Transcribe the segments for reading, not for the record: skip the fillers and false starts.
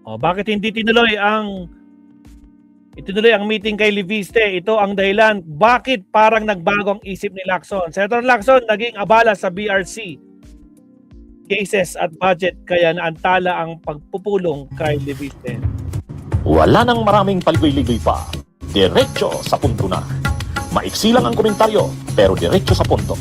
O, bakit hindi itinuloy ang meeting kay Leviste? Ito ang dahilan. Bakit parang nagbago ang isip ni Lacson? Senator Lacson, naging abala sa BRC cases at budget kaya naantala ang pagpupulong kay Leviste. Wala nang maraming paligoy-ligoy pa. Diretso sa punto na. Maiksi lang ang komentaryo, pero diretso sa punto.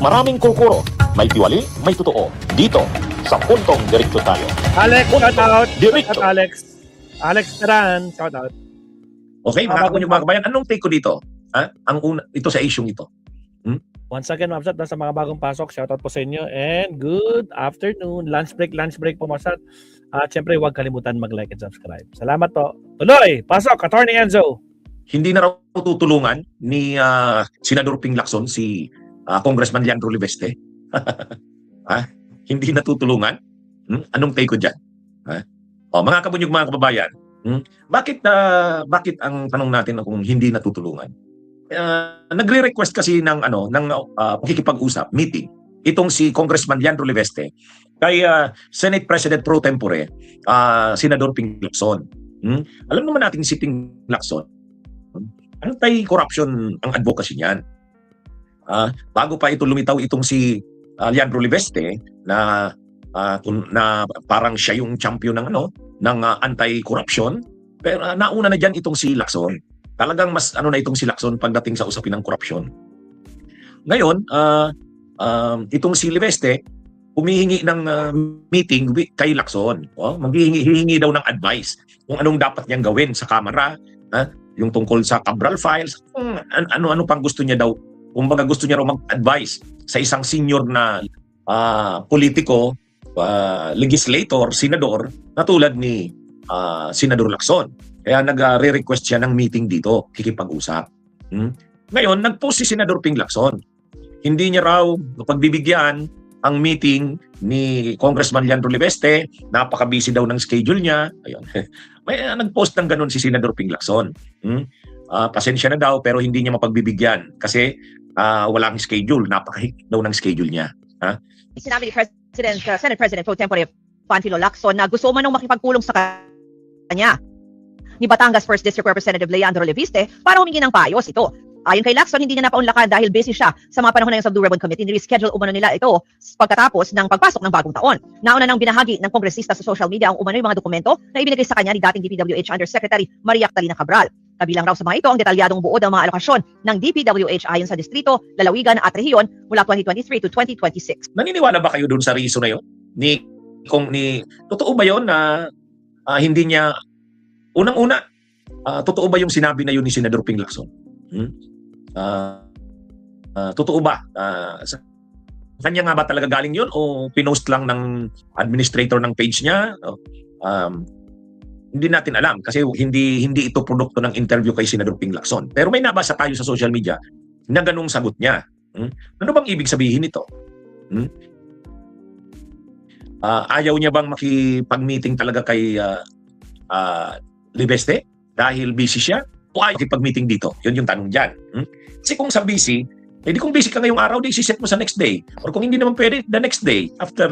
Maraming kukuro, may tiwali, may totoo. Dito, sa puntong direkto tayo. Alex, shout out. Diretso. Shout out, Alex Taran, shout out. Okay, mga kabayan, anong take ko dito? Ito sa issue ito. Once again, Mabsat, sa mga bagong pasok, shout out po sa inyo and good afternoon. Lunch break po, Mabsat. At syempre, huwag kalimutan mag-like and subscribe. Salamat po. Tuloy, pasok, Attorney Enzo. Hindi na raw tutulungan ni Senador Ping Lacson si Congressman Leandro Leviste. Hindi na tutulungan? Anong take ko dyan? Mga kabunyog, mga kababayan, bakit ang tanong natin kung hindi natutulungan? Nagre-request kasi ng pakikipag-usap, meeting, itong si Congressman Leandro Leviste kay Senate President pro tempore, Senador Ping Lacson. Alam naman natin si Ping Lacson, anti-corruption ang advocacy niyan. Bago pa ito lumitaw itong si Leandro Leviste na parang siya yung champion ng anti-corruption, pero nauna na diyan itong si Lacson. Talagang mas na itong si Lacson pagdating sa usapin ng korupsyon. Ngayon, itong si Leviste humihingi ng meeting kay Lacson. Maghihingi daw ng advice kung anong dapat niyang gawin sa Kamara, yung tungkol sa Cabral files, ano pang gusto niya daw. Kumbaga gusto niya raw mag-advise sa isang senior na politiko, legislator, senador, na tulad ni Senador Lacson. Kaya nag-re-request siya ng meeting dito, kikipag-usap. Ngayon, nag-post si Senador Ping Lacson. Hindi niya raw pagbibigyan ang meeting ni Congressman Leandro Leviste, napaka-busy daw ng schedule niya. Ayun. May nag-post ng ganun si Senador Ping Lacson. Pasensya na daw pero hindi niya mapagbibigyan kasi walang schedule, napaka-hit daw ng schedule niya. Sinabi ni Senate President pro tempore Panfilo Lacson na gusto man nang makipagpulong sa kanya ni Batangas 1st District Representative Leandro Leviste para humingi ng payos ito. Ayon kay Lacson, hindi niya napaunlakan dahil busy siya sa mga panahon na yung sa Blue Ribbon Committee. Ni-reschedule umano nila ito pagkatapos ng pagpasok ng bagong taon. Nauna nang binahagi ng kongresista sa social media ang umano'y mga dokumento na ibinigay sa kanya ni dating DPWH Undersecretary Maria Catalina Cabral. Kabilang raw sa mga ito ang detalyadong buod ng mga alokasyon ng DPWH ayon sa distrito, lalawigan at rehiyon mula 2023 to 2026. Naniniwala ba kayo dun sa reason na yun? Totoo ba yun na hindi niya, unang-una, totoo ba yung sinabi na yun ni Senador Ping Lacson? Totoo ba? Sa kanya nga ba talaga galing yun o pinost lang ng administrator ng page niya? Hindi natin alam kasi hindi ito produkto ng interview kay Senador Ping Lacson. Pero may nabasa tayo sa social media na ganung sagot niya. Ano bang ibig sabihin nito? Ayaw niya bang makipag-meeting talaga kay Leviste dahil busy siya? O ayaw makipag-meeting dito? Yun yung tanong dyan. Kasi kung sa busy, di kung busy ka ngayong araw, di isi-set mo sa next day. Or kung hindi naman pwede, the next day after.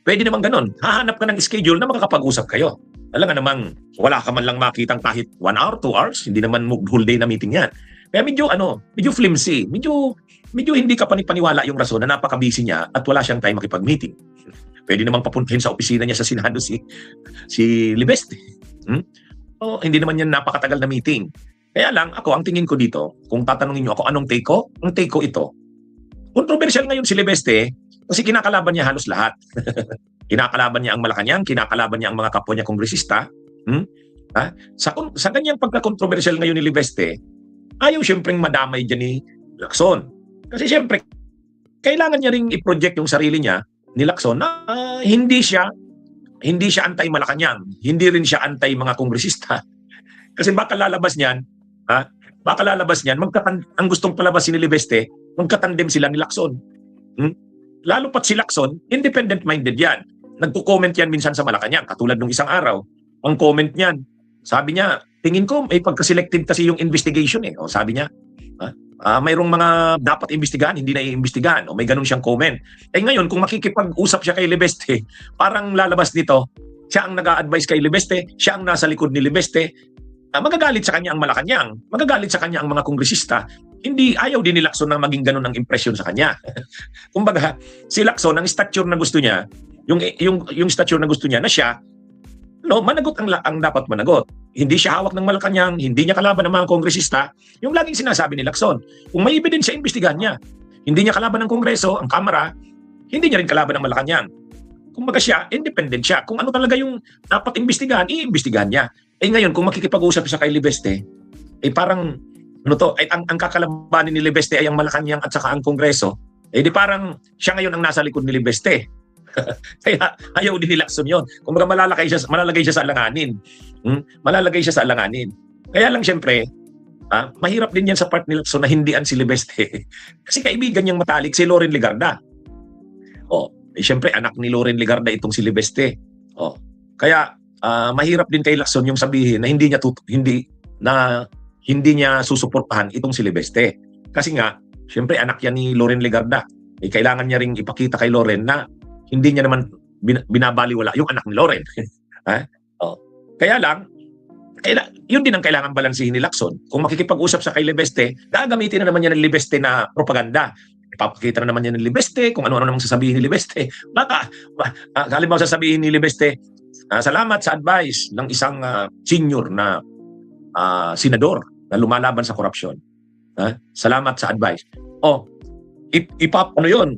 Pwede naman ganun. Hahanap ka ng schedule na makakapag-usap kayo. Alam nga namang wala ka man lang makitang kahit 1 hour, 2 hours, hindi naman whole day na meeting yan. Kaya medyo flimsy, medyo hindi ka panipaniwala yung rason na napaka-busy niya at wala siyang time makipag-meeting. Pwede namang papuntahin sa opisina niya sa Senado si Leviste. Hindi naman yan napakatagal na meeting. Kaya lang, ang tingin ko dito, kung tatanungin niyo ako anong take ko, ang take ko ito. Controversial ngayon si Leviste kasi kinakalaban niya halos lahat. Kinakalaban niya ang Malacanang, kinakalaban niya ang mga kapwa niya kongresista. Sa ganyang pagka-controversial ngayon ni Leviste, ayaw siyempreng madamay dyan ni Lacson. Kasi siyempre, kailangan niya ring i-project yung sarili niya ni Lacson na hindi siya anti-Malacanang, hindi rin siya anti mga kongresista. Kasi baka lalabas niyan, ang gustong palabasin ni Leviste, magkatandem sila ni Lacson. Lalo pat si Lacson, independent-minded yan. Nagko-comment yan minsan sa Malacanang, katulad nung isang araw. Ang comment niyan, sabi niya, tingin ko may pagka-selective kasi yung investigation . O sabi niya, mayroong mga dapat imbestigahan, hindi na iimbestigahan, o may ganun siyang comment. Ngayon, kung makikipag-usap siya kay Libeste, parang lalabas nito, siya ang nag-a-advise kay Libeste, siya ang nasa likod ni Libeste, magagalit sa kanya ang Malacanang, magagalit sa kanya ang mga kongresista. Hindi, ayaw din ni Lacson na maging ganun ang impresyon sa kanya. Kumbaga, si Lacson, ang stature na gusto niya, yung stature na gusto niya na siya, managot ang dapat managot. Hindi siya hawak ng Malacanang, hindi niya kalaban ng mga kongresista, yung laging sinasabi ni Lacson. Kung may ebidensya, imbestigahan niya. Hindi niya kalaban ng Kongreso, ang Kamara, hindi niya rin kalaban ng Malacanang. Kumbaga siya, independent siya. Kung ano talaga yung dapat imbestigahan, iimbestigahan niya. Ngayon, kung makikipag-usap siya kay Libeste, parang, ang kakalabanin ni Libeste ay ang Malacanang at saka ang Kongreso, di parang siya ngayon ang nasa likod ni Libeste. Kaya ayaw din ni Lacson yun. Kumbaga malalagay siya sa alanganin. Malalagay siya sa alanganin. Kaya lang siyempre, mahirap din yan sa part ni Lacson na hindian si Libeste. Kasi kaibigan niyang matalik si Loren Legarda. Siyempre anak ni Loren Legarda itong si Libeste. Kaya mahirap din kay Lacson yung sabihin na hindi niya susuportahan itong si Libeste. Kasi nga, siyempre anak yan ni Loren Legarda. Kailangan niya ring ipakita kay Loren na hindi niya naman binabaliwala yung anak ni Loren. Kaya lang, yun din ang kailangan balansihin ni Lacson. Kung makikipag-usap sa kay Libeste, gagamitin na naman niya ng Libeste na propaganda. Ipapakita na naman niya ng Libeste kung ano-ano namang sasabihin ni Libeste. Baka, halimbawa sasabihin ni Libeste, salamat sa advice ng isang senior na senador na lumalaban sa korupsyon. Salamat sa advice. Yun?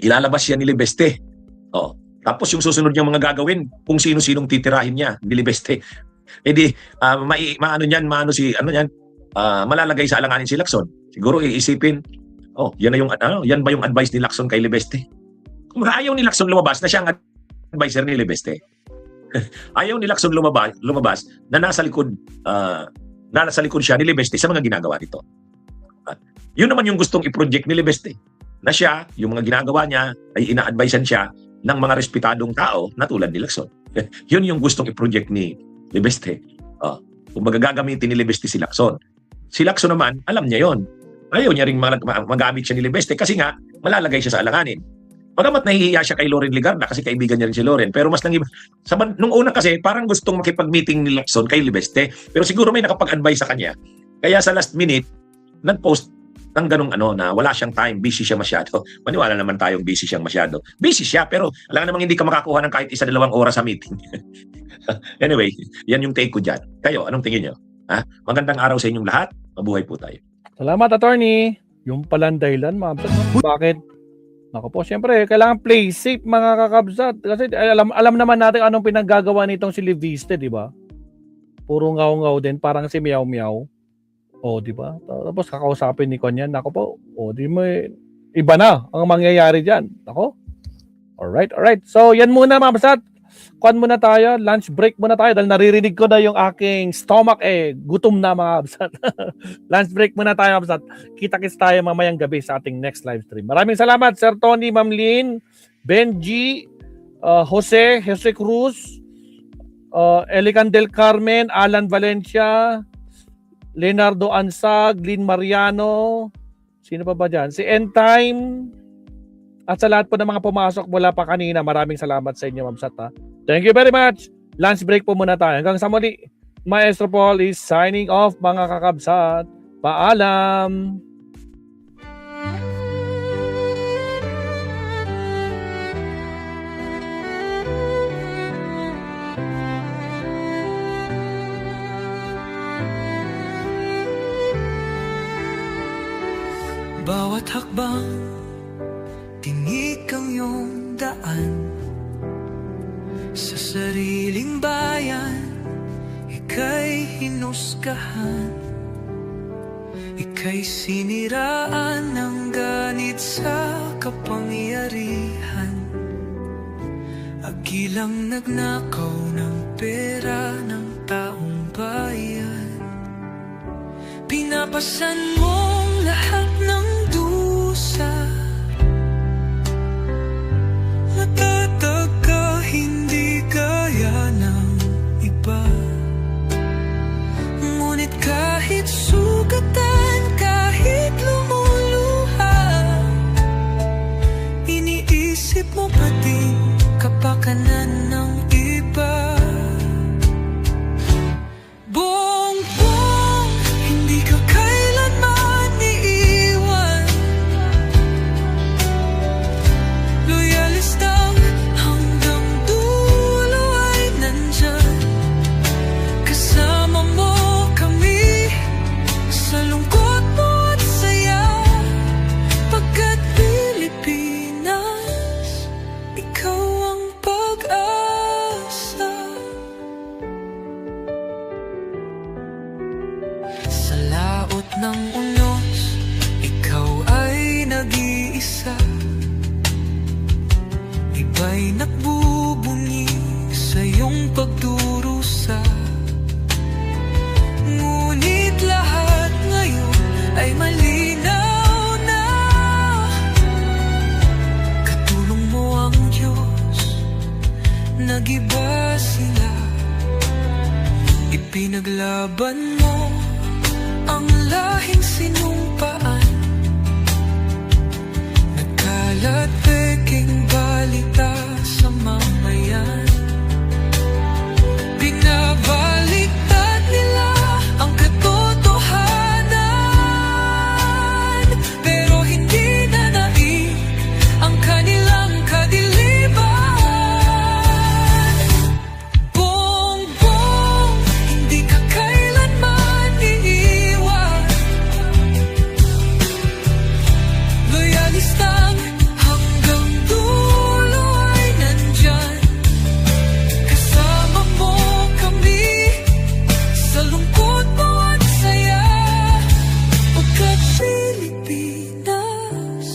Ilalabas siya ni Libeste. Tapos yung susunod niyang mga gagawin, kung sino-sinong titirahin niya, ni Libeste. Malalagay sa alanganin si Lacson. Siguro iisipin, yan ba yung advice ni Lacson kay Libeste? Kung ayaw ni Lacson lumabas na siya ang advisor ni Libeste. Ayaw ni Lacson lumabas na nasa likod siya ni Libeste sa mga ginagawa nito. Yun naman yung gustong i-project ni Libeste. Na siya, yung mga ginagawa niya, ay ina-advisean siya ng mga respetadong tao na tulad ni Lacson. Yun yung gustong i-project ni Libeste. Kung magagamitin ni Libeste si Lacson. Si Lacson naman, alam niya yon. Ayaw niya rin magamit siya ni Libeste kasi nga, malalagay siya sa alanganin. Pagamat nahihiya siya kay Loren Legarda kasi kaibigan niya rin si Loren. Pero mas nung una kasi, parang gustong makipag-meeting ni Lacson kay Libeste. Pero siguro may nakapag-advise sa kanya. Kaya sa last minute, nag-post ng ganung na wala siyang time, busy siya masyado. Maniwala naman tayong busy siyang masyado. Busy siya, pero alam namang hindi ka makakuha ng kahit 1-2 oras sa meeting. Anyway, yan yung take ko dyan. Kayo, anong tingin nyo? Magandang araw sa inyong lahat. Mabuhay po tayo. Salamat, attorney. Yung palang dahilan, bakit? Ako po, siyempre, kailangan play safe mga kakabsat. Kasi alam naman natin anong pinaggagawa nitong si Libiste, di ba? Puro ngaw-ngaw din, parang si Meow-Meow. Di ba? Tapos kakausapin ni Konyan, nako po. Di mo, iba na ang mangyayari diyan. Nako. Alright. So, yan muna mga kabsat. Kuan muna tayo, lunch break muna tayo dahil naririnig ko na yung aking stomach gutom na mga kabsat. Lunch break muna tayo mga kabsat. Kita-kits tayo mamayang gabi sa ating next live stream. Maraming salamat Sir Tony, Ma'am Lynn, Benji, Jose Cruz, Elican del Carmen, Alan Valencia, Leonardo Ansag, Lynn Mariano, sino pa ba dyan? Si N-Time, at sa lahat po ng mga pumasok mula pa kanina, maraming salamat sa inyo, Ma'am Sat. Thank you very much. Lunch break po muna tayo. Hanggang sa muli, Maestro Paul is signing off mga kakabsat. Paalam! Bawat hakbang, tinik ang iyong daan. Sa sariling bayan, ika'y hinusgahan. Ika'y siniraan ng ganit sa kapangyarihan. Agilang nagnakaw ng pera ng taong bayan. Pinapasan mong lahat ng dusa. Natataka hindi kaya ng iba. Ngunit kahit sugatan, kahit kapakanan ng iba. Bongbong, hindi ka kailanman iiwan. Loyalistang hanggang dulo ay nandyan. Kasama mo kami sa lungkot mo at saya. Pagkat Pilipinas, ikaw ang pag-asa. Sa laot ng unos, ikaw ay nag-iisa. Iba'y nagbubunyi sa iyong pagdurusa. Ngunit lahat ngayon ay malinaw na. Katulong mo ang Diyos, nag-iba sila. Ipinaglaban mo ang lahing sinumpaan. Nagkalat peking balita sa mamayan. Binabaliktad nila ang katotohanan, pero hindi na naig ang kanilang kadiliman. Bongbong, hindi ka kailanman iiwan. Loyalistang hanggang dulo ay nandyan. Kasama mo kami sa lungkot mo at saya. Pagkat Pilipinas,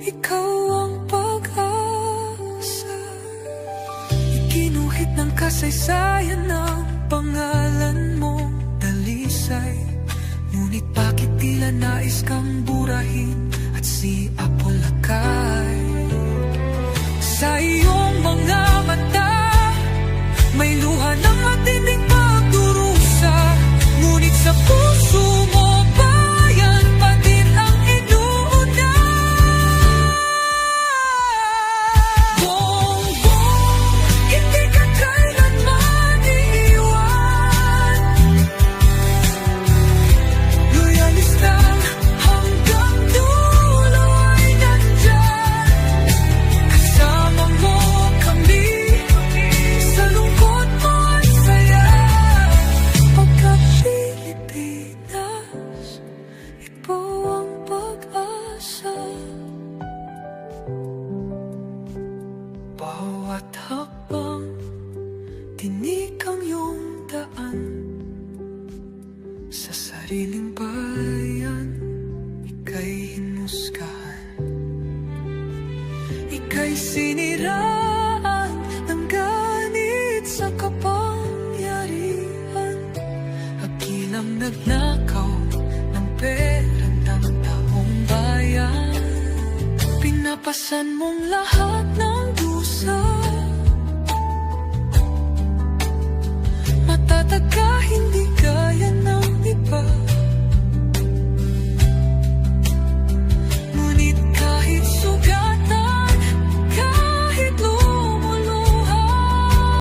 ikaw ang pag-asa. Ikinuhit ng kasaysayan ng pangalan mo, dalisay. Ngunit bakit tila nais kang burahin at siapolakay? Sa iyong mga mata, may luha ng matinding pagdurusa. Ngunit sa puso mo, bayan pa din ang inuuna. Bongbong, hindi ka kailanman iiwan. Loyalistang hanggang dulo ay nandyan. Kasama mo kami sa lungkot mo at saya. Pagkat Pilipinas, ikaw ang pag-asa. Bawat hakbang, tinik ang iyong daan. Sa sariling bayan, ika'y hinusgahan. Ika'y siniraan ng ganit sa kapangyarihan. Hagilang nagnakaw ng pera ng taong bayan. Pinapasan mong lahat ng dusa.